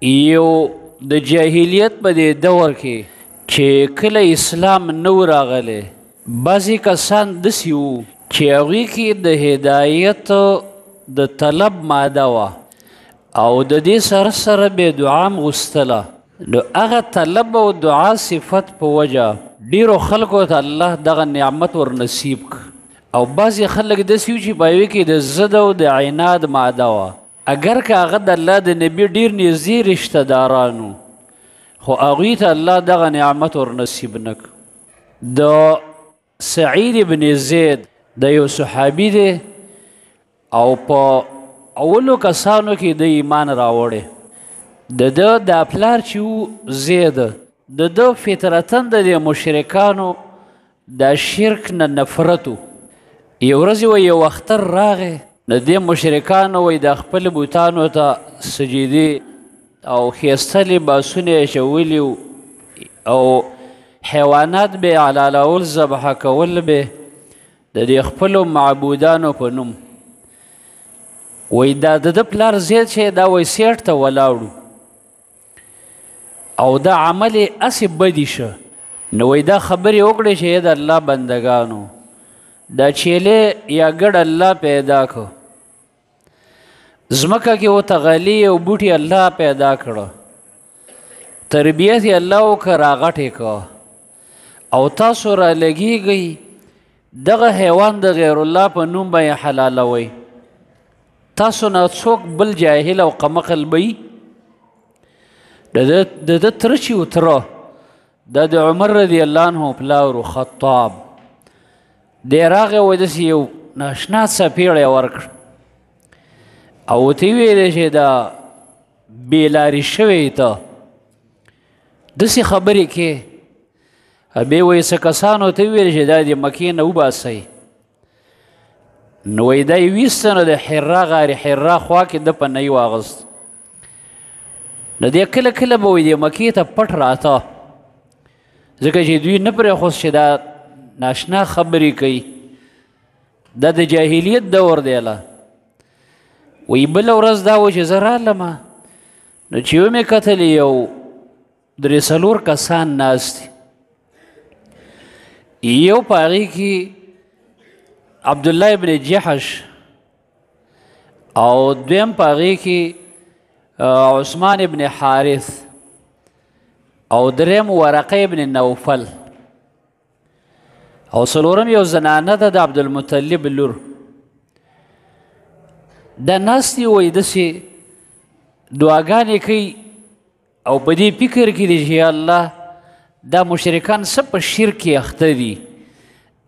یو د جاهلیت په دې دور کې چې کله اسلام نو راغلی بعضې کسان داسې وو چې هغوی کې د هدایت د طلب ماده وه او د دې سره سره به دعا هم غوښتله نو هغه طلب او دعا صفت په وجه ډیرو خلکو ته الله دغه نعمت ور نصیب او بعضې خلک داسې وو چې په هغوی کې د ضد او د عناد ماده وه اگر که هغه د الله د نبي ډیر نږدې رشته دارانو خو هغوی ته الله دغه نعمت ور نصیب نه د سعید بن زید د یو صحابي دی او په اولو کسانو کې د ایمان راوړی د ده دا پلار چې و زید د ده فطرتا د دې مشرکانو د شرک نه نفرت و یو ورځ و یو اختر راغی د دې مشرکانو وایي د خپل بوتانو ته سجدې او ښایسته لباسونه یې اچولي او حیوانات به یې حلالول ذبحه کول به د دې خپلو معبودانو په نوم وایي دا د ده پلار زید چې دا وایي سیټ ته ولاړو او دا عمل یې هسې بدي شه نو وایي دا خبرې وکړې چې د الله بندګانو دا چیلې یا ګډ الله پیدا کړ ځمکه کې ورته غلې او بوټي الله پیدا کړه تربیت یې الله وکړه راغټې کړه او تاسو را لګېږئ دغه حیوان د غیر الله په نوم به یې حلالوئ تاسو نه څوک بل جاهل او قمقل به وي د ده تره چې و تره دا د عمر رضی الله عنه پلار و خطاب دی راغی وایي داسې یو ناشنا څپېړی ورکړ او ورته یې ویلې چې دا بېلارې شوی ته داسې خبرې کې بیا وایي څه کسانو ته ویل چې دا د مکې نه وباسئ نو وایي دا یې ویسته نو د حرا غار حرا خوا کې ده په نه واغست نو دی کله کله به وایي د مکې ته پټ راته ځکه چې دوی نه پرېښوست چې دا ناشنا خبرې کوي دا د جاهلیت دور دی له وایي بله ورځ دا و چې زه رالمه نو چې ومې کتل یو درې څلور کسان ناست دي یو په هغې کې عبدالله ابن جحش او دویم په هغې کې عثمان ابن حارث او دریم ورقه ابن نوفل او څلورم یو زنانه ده د عبدالمطلب لور دا ناست دي وایي داسې دعاګانې کوي او په دې فکر کې دي چې یا الله دا مشرکان څه په شرک کې اخته دي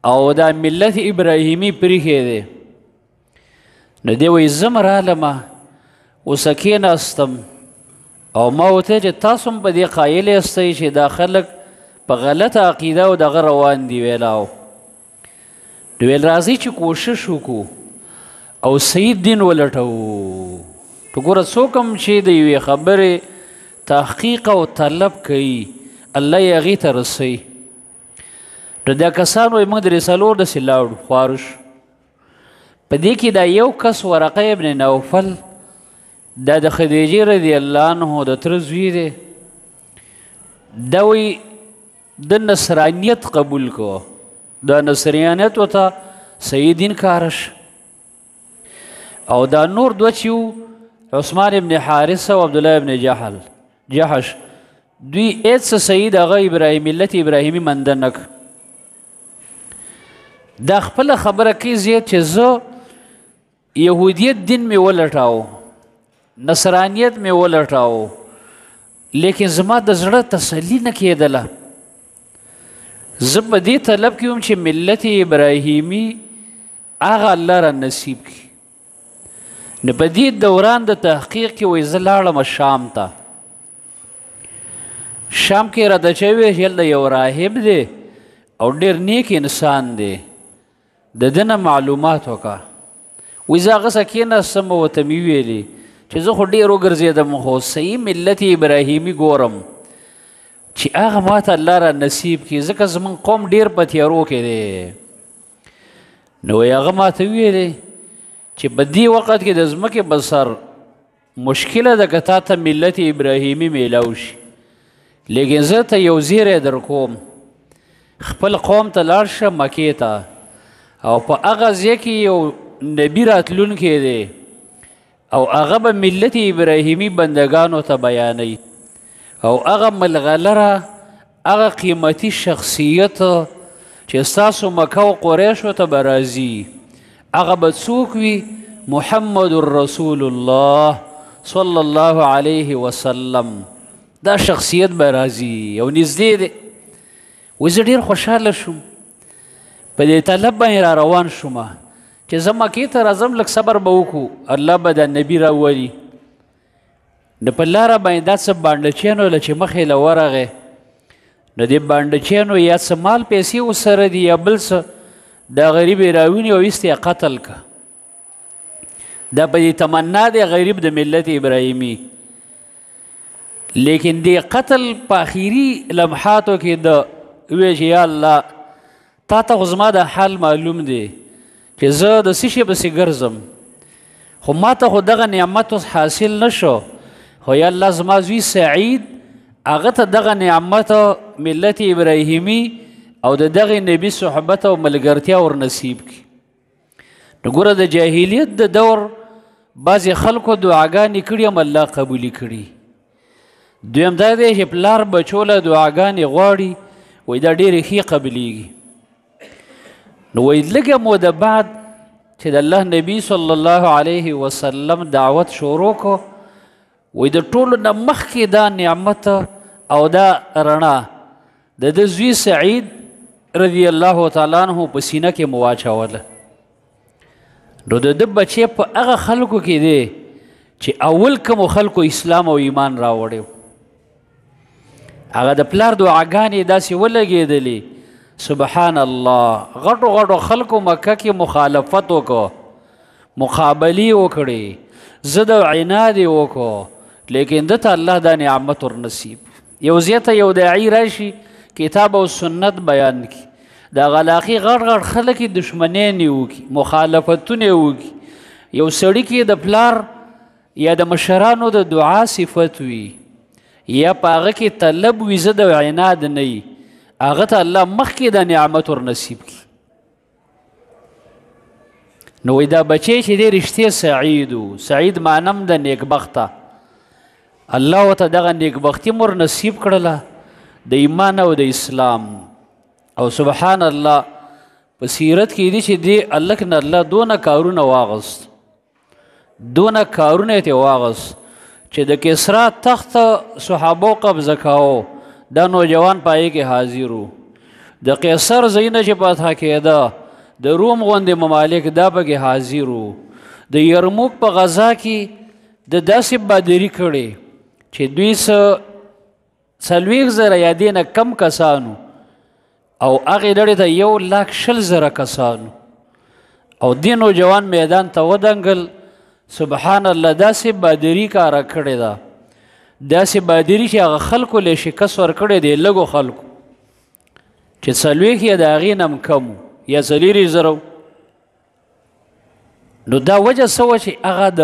او دا ملت ابراهیمي پرېښی دی نو دی وایي زه م رالمه اوسه کېناستم او ما ورته چې تاسو هم په دې قایل یاستئ چې دا خلک په غلطه عقیده او دغه روان دي ویلاو نو ویل راځئ چې کوشش وکړو او صحیح دین ولټوو تو ګوره څوک هم چې د یوې خبرې تحقیق او طلب کوي الله یې هغې ته رسوي نو دا کسان وایي موږ درې څلور داسې لاړو خوارش په دې کې دا یو کس ورقه ابن نوفل دا د خدیجې رضی الله عنه د تره زوی دی دا وایي د نصرانیت قبول کو دا نصرانیت ورته صحیح دین کارش او دا نور دوه چې وو عثمان ابن حارث او عبدالله ابن جحش دوی هېڅ څه صحیح د هغه ملت ابراهیمي منده نه دا خپله خبره کوي زیات چې زه یهودیت دین مې ولټاو نصرانیت مې ولټاو لیکن زما د زړه تسلي نه کېدله زه په دې طلب کې وم چې ملت ابراهیمي هغه الله را نصیب کړي نو په دې دوران د تحقیق کې وایي زه لاړم شام ته شام کې راته چوي چې هلته یو راهب دی او ډېر نیک انسان دی د ده نه معلومات وکړه وایي زه هغه سره کېناستم او ورته مې ویلې چې زه خو ډېر وګرځېدم خو صحیح ملت ابراهیمي ګورم چې هغه ماته الله را نصیب کړي ځکه زموږ قوم ډېر په تیارو کې دی نو هغه ماته ویلې چې په دې وخت کې د ځمکې په سر مشکله ده که تا ته ملت ابراهیمي میلاو شي لیکن زه ته یو زیری در کوم خپل قوم ته لاړ شه مکې ته او په هغه ځای کې یو نبي راتلونکی دی او هغه به ملت ابراهیمي بندگانو ته بیانوي او هغه ملغلره هغه قیمتي شخصیت چې ستاسو مکه او قریشو ته به راځي هغه به څوک وي محمد رسول الله صلی الله علیه وسلم دا شخصیت به راځي او نږدې دی وایي زه ډېر خوشحاله شوم په دې طلب باندې را روان شوم چې زه مکې ته راځم لږ صبر به وکړو الله به دا نبي راولي نو په لاره باندې دا څه بانډچیانو له چې مخې له ورغی نو دې بانډچیانو یا څه مال پیسې ورسره دي یا بل څه دا غریب یې راوني او ایست یې قتل که دا په دې تمنا دی غریب د ملت ابراهیمي لیکن دې قتل په آخري لمحاتو کې د وی چې یا الله تا ته خو زما د حال معلوم دی چې زه د څه شي پسې ګرځم خو ما ته خو دغه نعمت حاصل نه شو خو یا الله زما زوی سعید هغه ته دغه نعمت ملت ابراهیمي او د دغه نبي صحبت او ملګرتیا ورنصیب کړي نو ګوره د جاهلیت د دور بعضې خلکو دعاګانې کړي هم الله قبولې کړي دویم دا دی چې پلار بچو له دعاګانې غواړي وایي دا ډېرې ښې قبلیږي نو وایي لږه موده بعد چې د الله نبي صلی الله علیه وسلم دعوت شروع کو وایي د ټولو نه مخکې دا نعمت او دا رڼا د ده زوی سعید رضی الله تعالی عنه په سینه کې مو واچوله نو د ده بچی په هغه خلکو کې دی چې اول کومو خلکو اسلام او ایمان راوړی هغه د پلار دعاګانې داسې ولګېدلې سبحان الله غټو غټو خلکو مکه کې مخالفت وکړو مقابلې وکړې ضد او عناد یې وکړو لیکن ده ته الله دا نعمت ورنصیب یو ځای ته یو داعي راشي کتاب او سنت بیان کړي د غلاقي غټ غټ خلک یې دشمنۍ وکړي مخالفتونه یې وکړي یو سړي کې د پلار یا د مشرانو د دعا صفت وي یا په هغه کې طلب وي ضد او عناد نه وي هغه ته الله مخکې د نعمت ورنصیب کړي نو وایي دا بچی چې دی رښتیا سعید و سعید معنم د نیکبخته الله ورته دغه نیکبختي م ورنصیب کړله د ایمان او د اسلام او سبحان الله په سیرت کې دي چې دی هلک نه الله دونه کارونه واغست دونه کارونه یې ترې واغست چې د کسرا تخت صحابو قبضه کاوه دا نوجوان په هغې کې حاضر و د قیصر ځایونه چې فتح کېده د روم غوندې ممالک دا پکې حاضر و د یرموک په غزا کې د داسې بادري کړې چې دوی څلوېښت زره یا دې نه کم کسانو او هغې ډلې ته 1,20,000 کسانو او دې نوجوان میدان ته ودنګل سبحان الله داسې بادري کاره کړې ده داسې بادري چې هغه خلکو له شکست ورکړی دی لږو خلکو چې 40 یا د هغې نه هم کم یا 4,000 نو دا وجه څه وه چې هغه د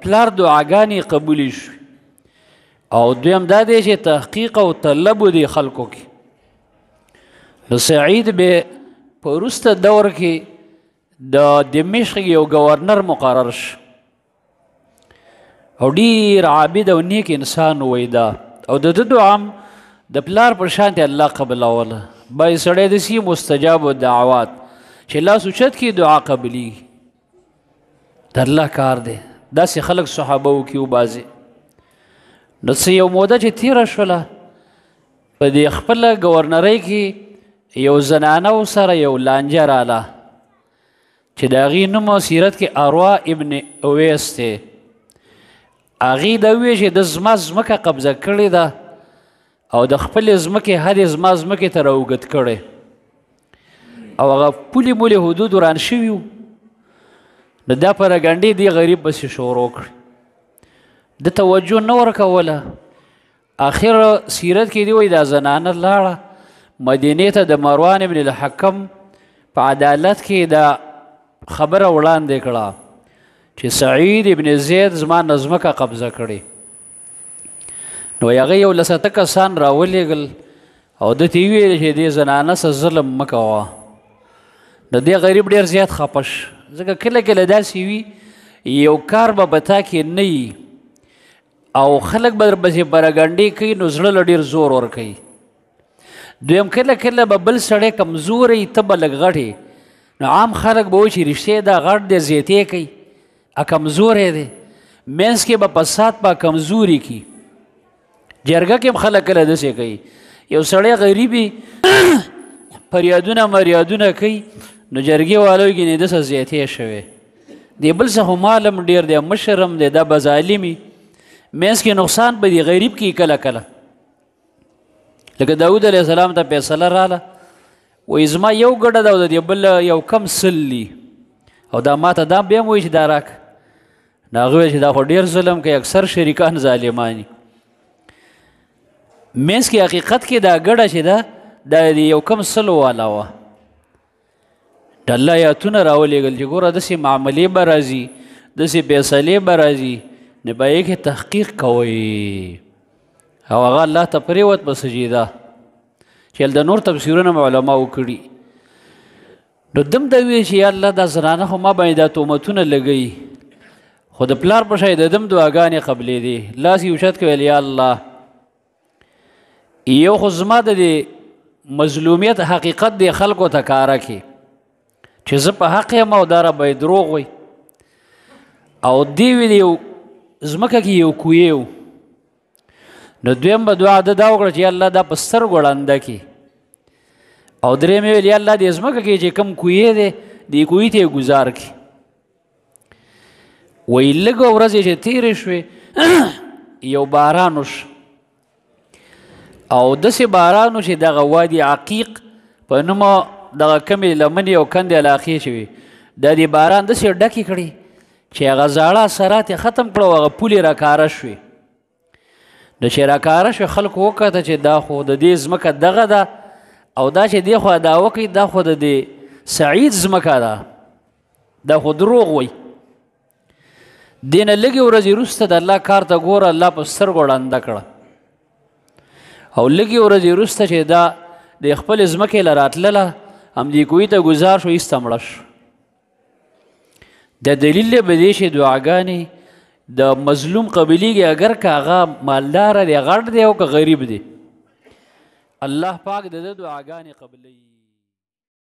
پلار دعاګانې قبولې شوې او دویم دا دی چې تحقیق او طلب و دې خلکو کې نو سعید به په وروسته دور کې د دمشق یو ګورنر مقرر شو او ډېر عابد او نیک انسان وایي دا او د ده دعا هم د پلار په شانتې الله قبلوله بای سړی داسې مستجاب دعوات چې لاس اوچت کړي دعا قبلیږي د الله کار دی داسې خلک صحابه وکړي وباسي نو څه یو موده چې تېره شوله په دې خپله ګورنرۍ کې یو زنانه سره یو لانجه راله چې د هغې نوم سیرت کې اروا ابن اویس دی هغې دا وویل چې د زما ځمکه قبضه کړې ده او د خپلې ځمکې حد یې زما ځمکې ته راوږد کړی او هغه پولې مولې حدود وران شوي وو نو دا پراګنډې دې غریب پسې شروع کړې د توجه نه ورکوله آخر سیرت کې دی وایي دا زنانه لاړه مدینې ته د مروان ابن الحکم په عدالت کې دا خبره وړاندې کړه چې سعید ابن زید زما نه ځمکه قبضه کړې. نو هغه یو لسته کسان راولېږل او ده ته یې ویل چې دې زنانه څه ظلم مه کوه. د دې غریب ډېر زیات خفه شو، ځکه کله کله داسې وي یو کار به په تا کې نه وي او خلک به درپسې پراګنډې کوي، نو زړه له ډېر زور ورکوي. دویم کله کله به بل سړی کمزوری ته به لږ غټې، نو عام خلک به وایي چې رښتیا دا غټ دی زیاتې کوي، کمزوری دی. منځ کې به فساد په کمزوري کې جرګه کې هم خلک کله داسې کوي. یو سړی غریبي فریادونه مریادونه کوي، نو جرګې والو کې نه دسه زیاتې شوی دی، بل څه خو مال هم ډېر دی، مشر هم دی، دا به ظالمي. منځ کې نقصان به دی غریب کې کله کله. لکه داود علیه السلام ته فیصله راله، وایي زما یو ګډه ده او د دې بل یو کم سل دي، او دا ماته دا بیا هم وایي چې دا راکړه. نو هغه ویل چې دا خو ډېر ظلم کوي، اکثر شریکان ظالمان دي. منځ کې حقیقت کې دا ګډه چې ده دا د یو کم سلو والا وه. د الله آیاتونه راولېږل چې ګوره داسې معاملې به راځي، داسې فیصلې به راځي، نو به یې کې تحقیق کوئ. او هغه الله ته پرېوت په سجده چې د نور تفسیرونه مو علماو کړي. نو دم ته ویل چې یا الله دا زنانه خو ما باندې دا تهمتونه لګوي، خو د پلار په شی د دم دعاګانې قبلېدې. لاس یې اوچت کړ ویل یا الله یو خو زما د دې مظلومیت حقیقت دی خلکو ته کاره کې چې زه په حق یم او دا ربه یې دروغ وی. او دې ویل یو ځمکه کې یو کوی و. نو دویم به دعا ده دا وکړه چې یا الله دا په سترګو ړنده کړي. او درېیم یې ویل یا الله دې ځمکه کې چې کوم کوی دی دې کوی ته یې ګزار کړي. وایي لږه ورځې چې تېرې شوې یو باران وشو، او داسې باران و چې دغه وادي عقیق په نومه دغه کمې لمنې او کندې علاقې چې وي دا دې باران داسې ډکې کړې چې هغه زاړه اثرات یې ختم کړه او هغه پولې راکاره شوې. نو چې راکاره شوې خلکو وکته چې دا خو د دې ځمکه دغه ده، او دا چې دې خوا دعوه کوي دا خو د دې سعید ځمکه ده، دا خو دروغ وی. دې نه لږې ورځې وروسته د الله کار ته ګوره الله په سترګو ړنده کړه. او لږې ورځې وروسته چې دا د خپلې ځمکې له راتلله همدې کوی ته ګزار شو، ایسته مړه شو. د دلیل دی به دې چې دعاګانې د مظلوم قبلیږي، اگر که هغه مالداره دی غټ دی او که غریب دی، الله پاک د ده دعاګانې قبلوي.